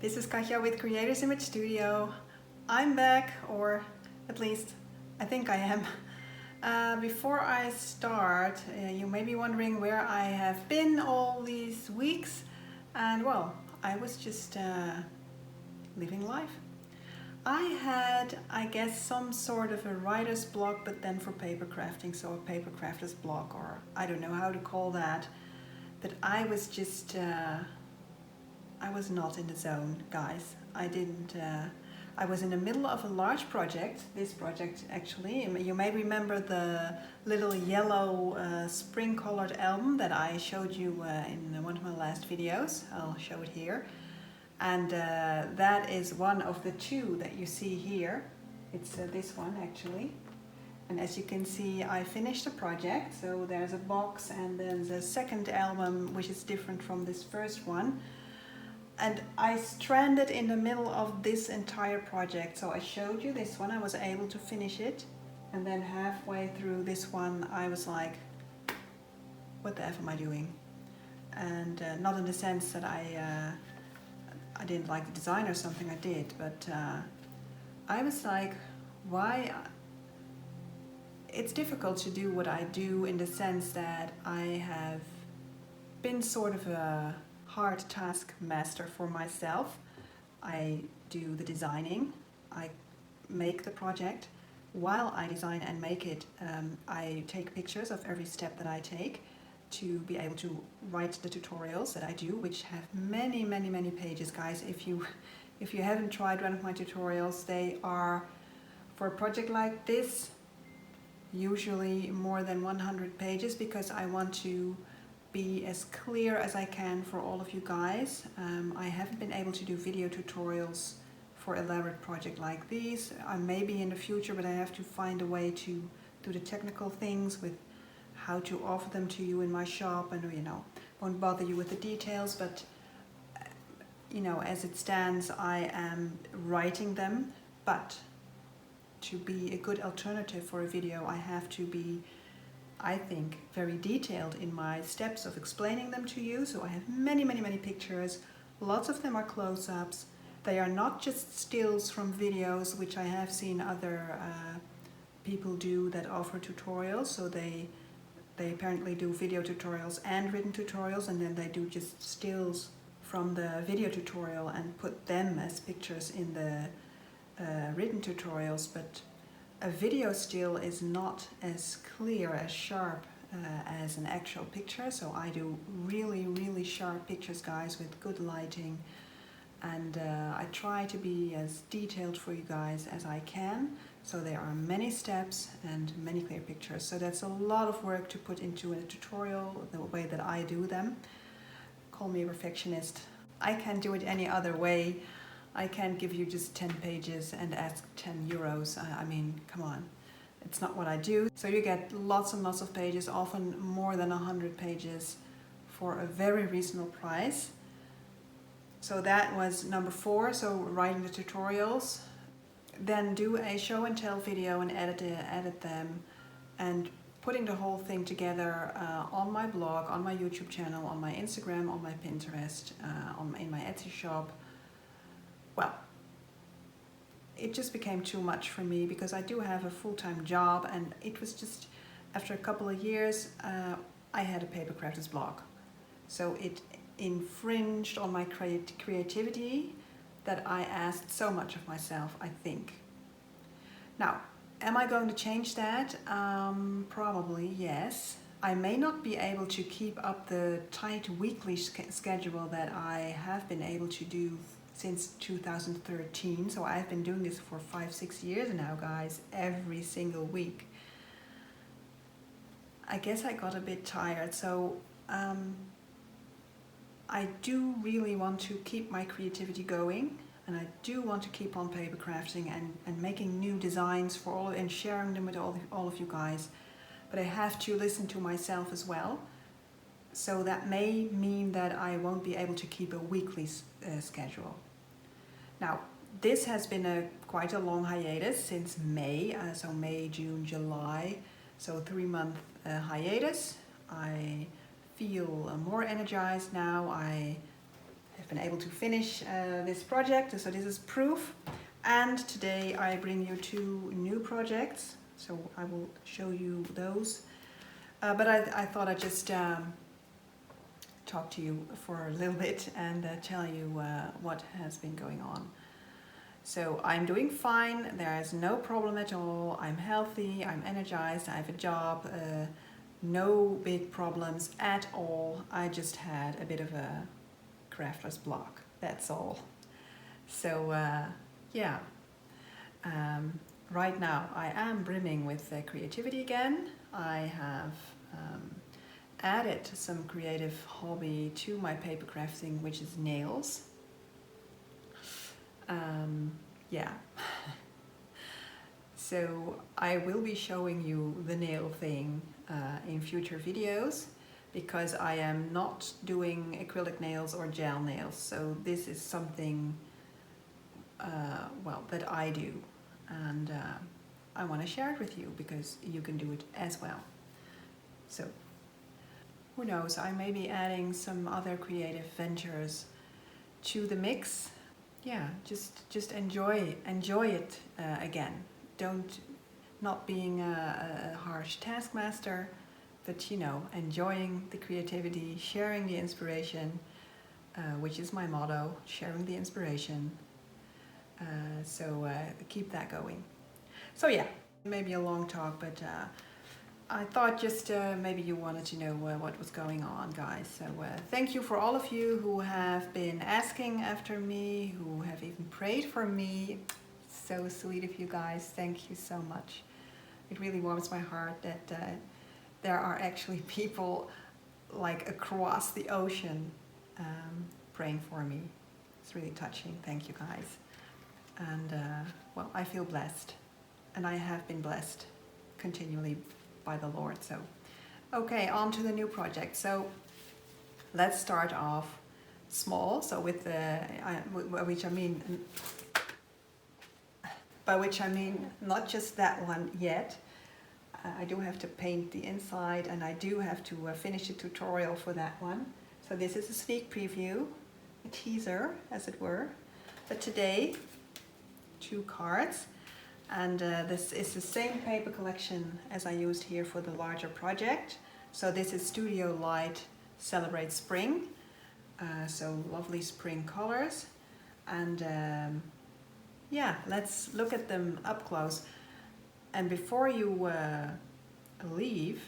This is Katja with Creators Image Studio. I'm back, or at least I think I am. Before I start, you may be wondering where I have been all these weeks, and well, I was just living life. I had, I guess, some sort of a writer's block, but then for paper crafting, so a paper crafter's block, or I don't know how to call that. But I was just I was not in the zone, guys. I was in the middle of a large project, this project actually. You may remember the little yellow spring colored album that I showed you in one of my last videos. I'll show it here. And that is one of the two that you see here. It's this one actually. And as you can see, I finished the project. So there's a box and there's a second album which is different from this first one. And I stranded in the middle of this entire project. So I showed you this one, I was able to finish it. And then halfway through this one, I was like, what the F am I doing? And not in the sense that I didn't like the design or something, I did. But I was like, why? It's difficult to do what I do in the sense that I have been sort of a hard task master for myself. I do the designing, I make the project. While I design and make it, I take pictures of every step that I take to be able to write the tutorials that I do, which have many pages, guys. If you haven't tried one of my tutorials, they are, for a project like this, usually more than 100 pages, because I want to be as clear as I can for all of you guys. I haven't been able to do video tutorials for elaborate projects like these. I may be in the future, but I have to find a way to do the technical things with how to offer them to you in my shop, and won't bother you with the details, but as it stands, I am writing them. But to be a good alternative for a video, I have to be, I think, very detailed in my steps of explaining them to you. So I have many pictures. Lots of them are close-ups. They are not just stills from videos, which I have seen other people do that offer tutorials. So they apparently do video tutorials and written tutorials, and then they do just stills from the video tutorial and put them as pictures in the written tutorials. But a video still is not as clear, as sharp as an actual picture. So I do really sharp pictures, guys, with good lighting, and I try to be as detailed for you guys as I can. So there are many steps and many clear pictures. So that's a lot of work to put into a tutorial, the way that I do them. Call me a perfectionist. I can't do it any other way. I can't give you just 10 pages and ask 10 euros. I mean, come on. It's not what I do. So you get lots and lots of pages, often more than 100 pages, for a very reasonable price. So that was number 4, so writing the tutorials. Then do a show and tell video and edit them, and putting the whole thing together on my blog, on my YouTube channel, on my Instagram, on my Pinterest, in my Etsy shop. Well, it just became too much for me, because I do have a full-time job, and it was just, after a couple of years, I had a paper crafter's block. So it infringed on my creativity that I asked so much of myself, I think. Now, am I going to change that? Probably, yes. I may not be able to keep up the tight weekly schedule that I have been able to do since 2013. So I've been doing this for 5-6 years now, guys, every single week. I guess I got a bit tired, so I do really want to keep my creativity going, and I do want to keep on paper crafting and making new designs for all, and sharing them with all of you guys. But I have to listen to myself as well. So that may mean that I won't be able to keep a weekly schedule. Now, this has been quite a long hiatus since May, so May, June, July, so 3-month hiatus. I feel more energized now. I have been able to finish this project. So this is proof. And today I bring you 2 new projects. So I will show you those. But I thought I'd just talk to you for a little bit and tell you what has been going on. So I'm doing fine, there is no problem at all, I'm healthy, I'm energized, I have a job, no big problems at all. I just had a bit of a crafter's block, that's all. So yeah, right now I am brimming with creativity again. I have added some creative hobby to my paper crafting, which is nails. Yeah. So I will be showing you the nail thing in future videos, because I am not doing acrylic nails or gel nails. So this is something well, that I do, and I want to share it with you because you can do it as well. So who knows, I may be adding some other creative ventures to the mix. Yeah, just enjoy it again. Not being a harsh taskmaster, but you know, enjoying the creativity, sharing the inspiration, which is my motto, sharing the inspiration. So keep that going. So yeah, maybe a long talk, but I thought just maybe you wanted to know what was going on, guys. So thank you for all of you who have been asking after me, who have even prayed for me. So sweet of you guys. Thank you so much. It really warms my heart that there are actually people like across the ocean praying for me. It's really touching. Thank you, guys. And well, I feel blessed, and I have been blessed continually by the Lord. So okay, on to the new project. So let's start off small. So with the by which I mean not just that one yet. I do have to paint the inside, and I do have to finish a tutorial for that one. So this is a sneak preview, a teaser as it were. But today, 2 cards. And this is the same paper collection as I used here for the larger project. So this is Studio Light Celebrate Spring. So lovely spring colors. And yeah, let's look at them up close. And before you leave,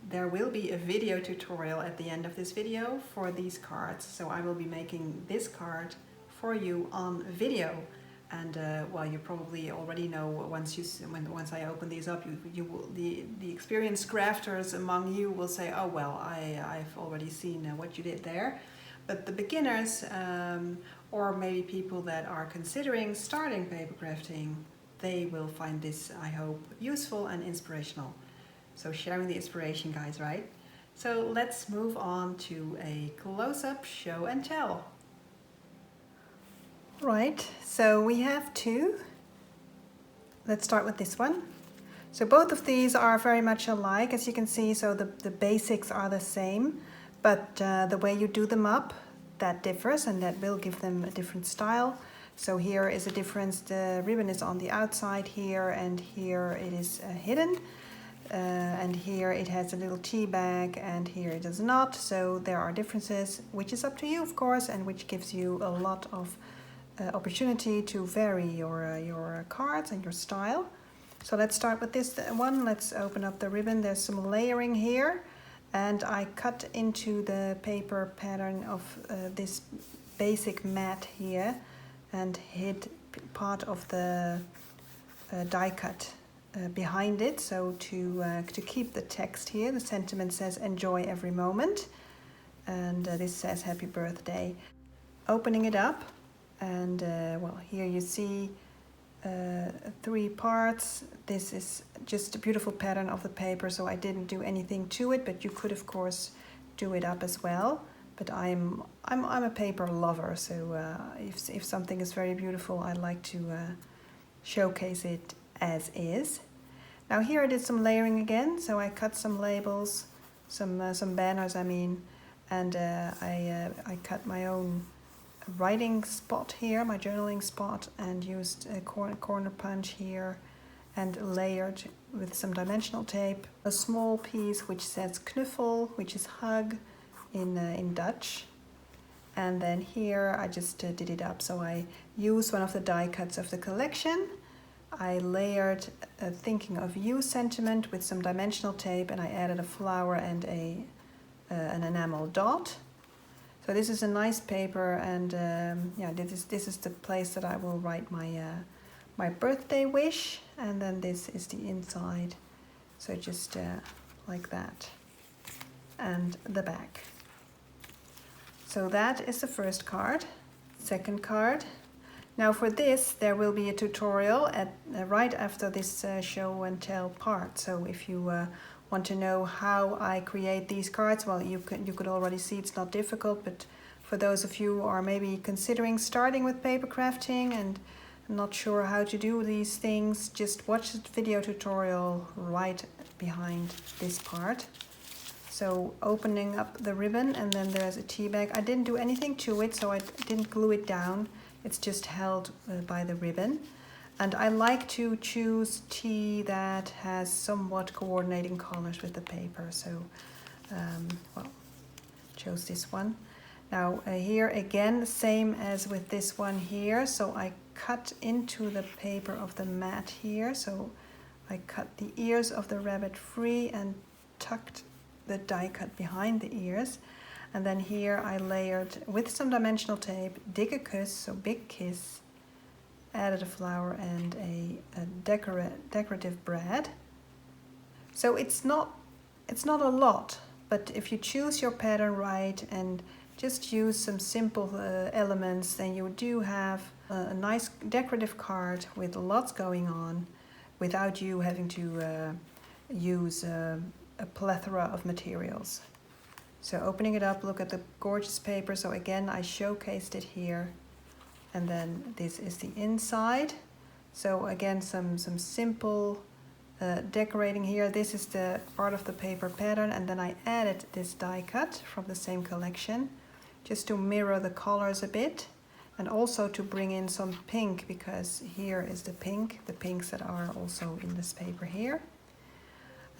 there will be a video tutorial at the end of this video for these cards. So I will be making this card for you on video. And well, you probably already know once I open these up, you will, the experienced crafters among you will say, oh well, I've already seen what you did there. But the beginners, or maybe people that are considering starting paper crafting, they will find this, I hope, useful and inspirational. So sharing the inspiration, guys, right? So let's move on to a close-up show and tell. Right, so we have 2. Let's start with this one. So both of these are very much alike, as you can see. So the basics are the same, but the way you do them up, that differs, and that will give them a different style. So here is a difference. The ribbon is on the outside here, and here it is hidden. And here it has a little tea bag, and here it does not. So there are differences, which is up to you, of course, and which gives you a lot of opportunity to vary your cards and your style. So let's start with this one. Let's open up the ribbon. There's some layering here, and I cut into the paper pattern of this basic mat here and hid part of the die cut behind it. So to keep the text here, the sentiment says enjoy every moment, and this says happy birthday. Opening it up, and well, here you see 3 parts. This is just a beautiful pattern of the paper, so I didn't do anything to it, but you could of course do it up as well. But I'm a paper lover, so if something is very beautiful, I like to showcase it as is. Now here I did some layering again, so I cut some labels, some banners I mean, and I cut my own writing spot here, my journaling spot, and used a corner punch here and layered with some dimensional tape a small piece which says knuffel, which is hug in Dutch. And then here I just did it up. So I used one of the die cuts of the collection. I layered Thinking of You sentiment with some dimensional tape, and I added a flower and an enamel dot. So this is a nice paper, and yeah, this is the place that I will write my birthday wish, and then this is the inside. So just like that, and the back. So that is the first card. Second card. Now for this, there will be a tutorial right after this show and tell part. So if you want to know how I create these cards, well, you could already see it's not difficult, but for those of you who are maybe considering starting with paper crafting and not sure how to do these things, just watch the video tutorial right behind this part. So opening up the ribbon, and then there's a tea bag. I didn't do anything to it, so I didn't glue it down. It's just held by the ribbon. And I like to choose tea that has somewhat coordinating colors with the paper. So, well, chose this one. Now here again, same as with this one here. So I cut into the paper of the mat here. So I cut the ears of the rabbit free and tucked the die cut behind the ears. And then here I layered with some dimensional tape, dig a kiss, so big kiss, added a flower and a decorative brad. So it's not a lot, but if you choose your pattern right and just use some simple elements, then you do have a nice decorative card with lots going on without you having to use a plethora of materials. So opening it up, look at the gorgeous paper. So again, I showcased it here. And then this is the inside. So again, some simple decorating here. This is the part of the paper pattern. And then I added this die cut from the same collection, just to mirror the colors a bit. And also to bring in some pink, because here is the pinks that are also in this paper here.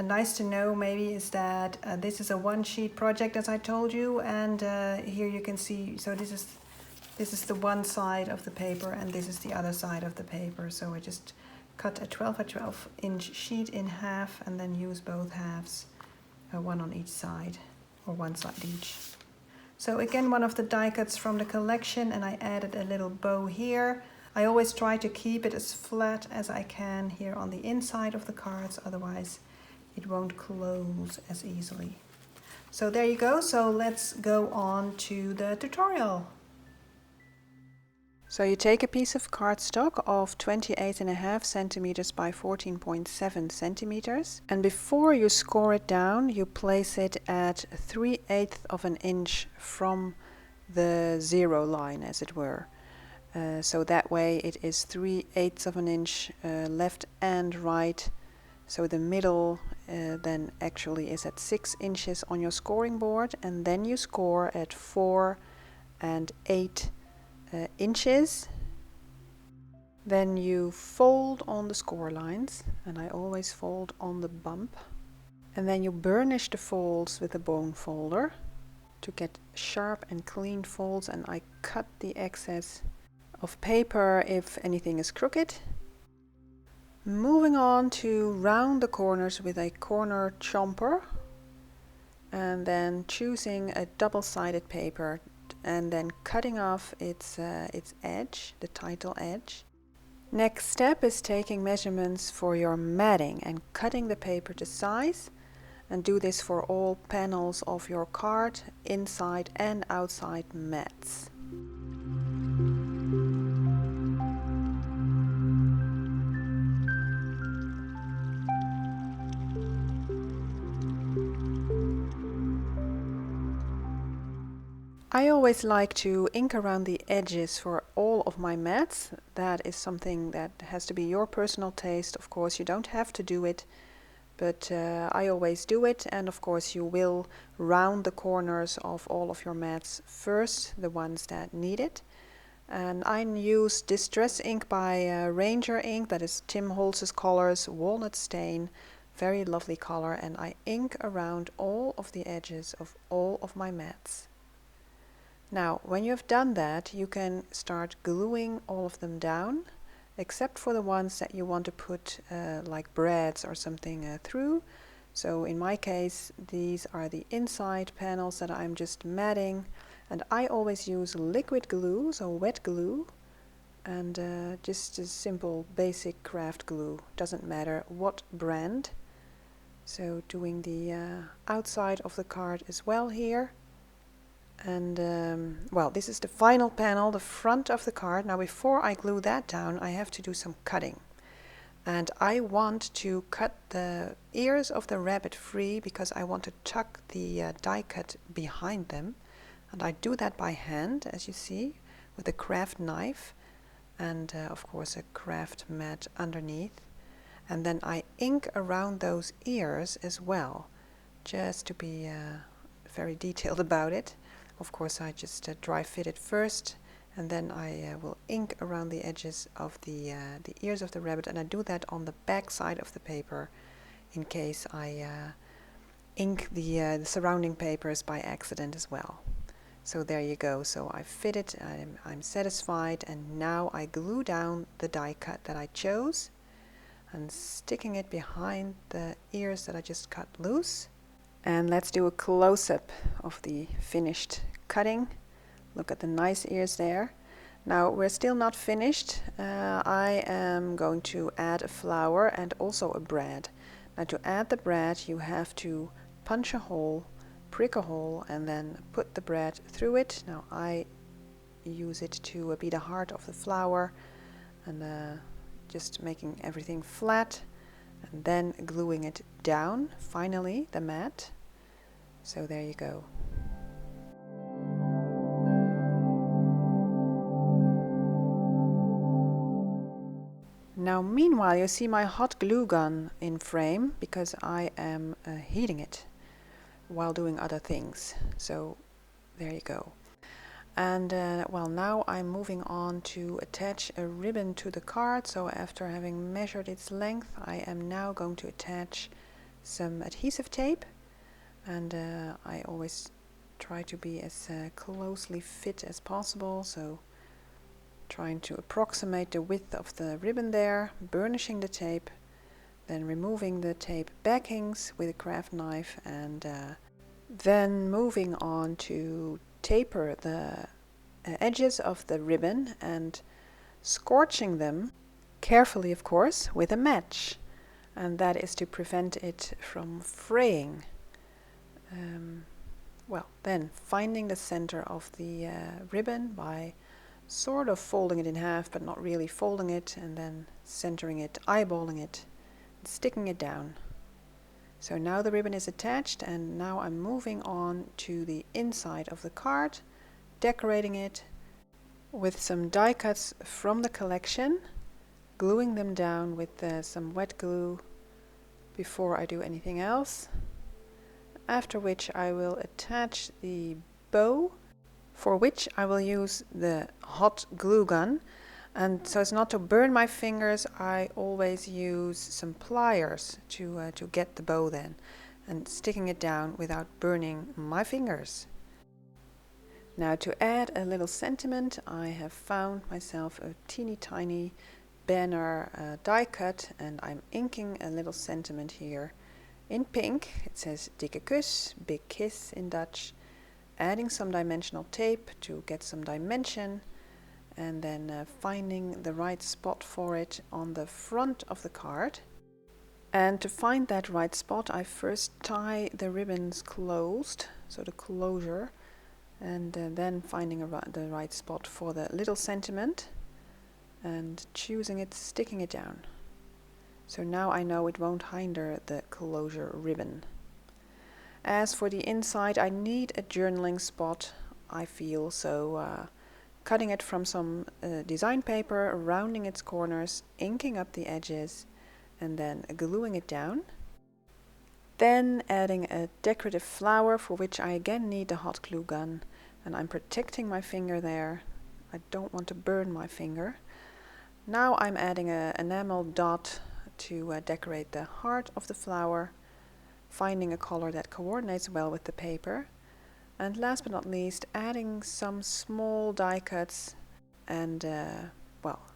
Nice to know maybe is that this is a one-sheet project, as I told you, and here you can see, so this is the one side of the paper and this is the other side of the paper. So I just cut a 12 by 12 inch sheet in half and then use both halves, one on each side, or one side each. So again, one of the die cuts from the collection, and I added a little bow here. I always try to keep it as flat as I can here on the inside of the cards, otherwise it won't close as easily. So there you go. So let's go on to the tutorial. So you take a piece of cardstock of 28.5 centimeters by 14.7 centimeters, and before you score it down, you place it at 3/8 of an inch from the zero line, as it were. So that way it is 3/8 of an inch left and right. So the middle then actually is at 6 inches on your scoring board, and then you score at 4 and 8 inches. Then you fold on the score lines, and I always fold on the bump. And then you burnish the folds with a bone folder to get sharp and clean folds, and I cut the excess of paper if anything is crooked. Moving on to round the corners with a corner chomper, and then choosing a double-sided paper and then cutting off its edge, the title edge. Next step is taking measurements for your matting and cutting the paper to size, and do this for all panels of your card, inside and outside mats. I always like to ink around the edges for all of my mats. That is something that has to be your personal taste. Of course, you don't have to do it, but I always do it, and of course you will round the corners of all of your mats first, the ones that need it. And I use Distress ink by Ranger ink, that is Tim Holtz's colors, walnut stain, very lovely color, and I ink around all of the edges of all of my mats. Now, when you have done that, you can start gluing all of them down, except for the ones that you want to put like brads or something through. So in my case, these are the inside panels that I'm just matting, and I always use liquid glue, so wet glue, and just a simple basic craft glue, doesn't matter what brand. So doing the outside of the card as well here. And well, this is the final panel, the front of the card. Now before I glue that down, I have to do some cutting. And I want to cut the ears of the rabbit free because I want to tuck the die cut behind them. And I do that by hand, as you see, with a craft knife and of course a craft mat underneath. And then I ink around those ears as well, just to be very detailed about it. Of course, I just dry fit it first, and then I will ink around the edges of the ears of the rabbit, and I do that on the back side of the paper in case I ink the surrounding papers by accident as well. So there you go. So I fit it, I'm satisfied, and now I glue down the die cut that I chose and sticking it behind the ears that I just cut loose. And let's do a close-up of the finished cutting. Look at the nice ears there. Now we're still not finished. I am going to add a flower and also a brad. Now to add the brad you have to punch a hole, prick a hole, and then put the brad through it. Now I use it to be the heart of the flower, and just making everything flat and then gluing it down, finally, the mat. So there you go. Now meanwhile you see my hot glue gun in frame because I am heating it while doing other things. So there you go. And well, now I'm moving on to attach a ribbon to the card. So after having measured its length, I am now going to attach some adhesive tape, and I always try to be as closely fit as possible, so trying to approximate the width of the ribbon there, burnishing the tape, then removing the tape backings with a craft knife, and then moving on to taper the edges of the ribbon and scorching them carefully, of course, with a match, and that is to prevent it from fraying. Well, then finding the center of the ribbon by sort of folding it in half, but not really folding it, and then centering it, eyeballing it, and sticking it down. So now the ribbon is attached, and now I'm moving on to the inside of the card, decorating it with some die cuts from the collection, gluing them down with some wet glue before I do anything else. After which I will attach the bow, for which I will use the hot glue gun. And so as not to burn my fingers, I always use some pliers to get the bow then, and sticking it down without burning my fingers. Now to add a little sentiment, I have found myself a teeny tiny banner die cut, and I'm inking a little sentiment here in pink. It says dikke kus, big kiss in Dutch, adding some dimensional tape to get some dimension, and then finding the right spot for it on the front of the card. And to find that right spot, I first tie the ribbons closed, so the closure, and then finding the right spot for the little sentiment and choosing it, sticking it down. So now I know it won't hinder the closure ribbon. As for the inside, I need a journaling spot, I feel, so cutting it from some design paper, rounding its corners, inking up the edges, and then gluing it down. Then adding a decorative flower, for which I again need a hot glue gun, and I'm protecting my finger there. I don't want to burn my finger. Now I'm adding an enamel dot to decorate the heart of the flower, finding a color that coordinates well with the paper. And last but not least, adding some small die cuts and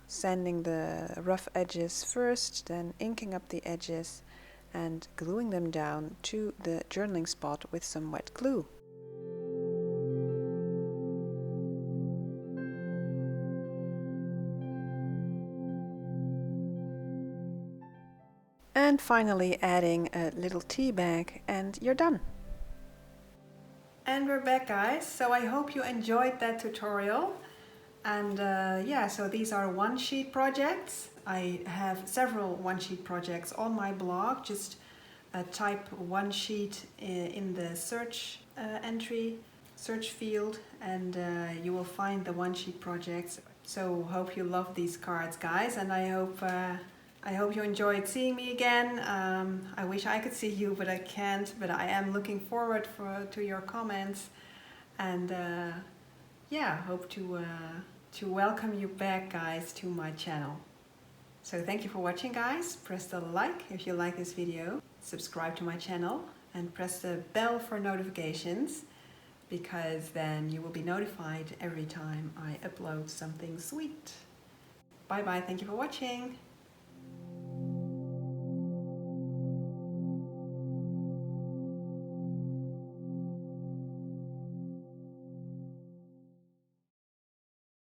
sanding the rough edges first, then inking up the edges and gluing them down to the journaling spot with some wet glue. And finally adding a little tea bag and you're done. And we're back, guys. So I hope you enjoyed that tutorial. And so these are one-sheet projects. I have several one-sheet projects on my blog. Just type one sheet in the search search field, and you will find the one-sheet projects. So hope you love these cards, guys, and I hope you enjoyed seeing me again. I wish I could see you, but I can't. But I am looking forward to your comments, and hope to welcome you back, guys, to my channel. So thank you for watching, guys. Press the like if you like this video, subscribe to my channel, and press the bell for notifications, because then you will be notified every time I upload something sweet. Bye bye, thank you for watching.